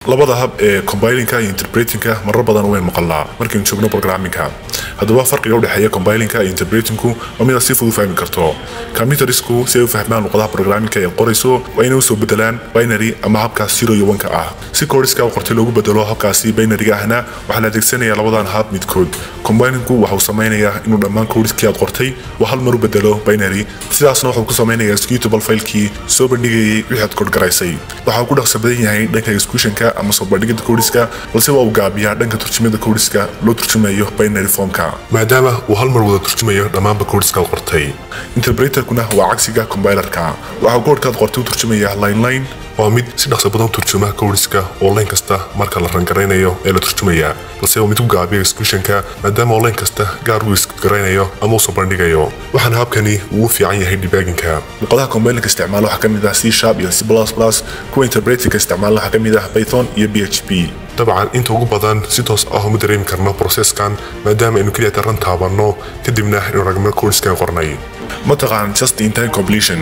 labada hab ee compiling-ka iyo interpreting-ka marar badan weyn maqalnaa markii aan joogno programming-ka haddaba farqiga u dhexeeya compiling-ka iyo interpreting-ku waa mid si fudud u fahmi karto computersku si ay u fahmaan luqadaha programming-ka ee qorayso waa inay u soo bedelaan binary ama habkaas 0 iyo 1 ah si codeska uu qortay loogu bedelo habkaasi binary-ga ahna waxa la adeegsanayaa labadan hab midkood compiling-ku waxa uu sameynayaa inuu dhammaan codeska aad qortay waa hal mar u bedelo binary sidaasna waxa uu ku sameynayaa executable file-kii soo bandhigayay wixii aad code garaysay waxa uu ku dhaqso badan yahay dhanka execution-ka ama soo bandhigida codeska balse waa uu gaabiyaa dhanka turjumada codeska loo turjumayo binary form-ka maadaama uu hal mar wada turjumayo dhammaan codeska aad qortay interpreter-kuna waa cagsiga compiler-ka waxa uu code-ka aad qortay u turjumayaa line waa mid si dhaqso badan turjuma codeska oo line kasta marka la rangareynayo ee la turjumaya balse waa mid u gaabiya execution-ka maadaama line kasta gaar u isgareynayo ama uu soo bandhigayo waxaana habkani uu u fiican yahay debugging-ka luqadaha compiling-ka isticmaala waxa ka mid ah C# iyo C++, kuwa interpreting-ka isticmaala waxa ka mid ah Python iyo PHP dabcan inta ugu badan si toos ah uma dareemi karno process-kan maadaama aynu kaliya taran taabanno kadibna inuu ragno codeska qornay ma taqaan just in time completion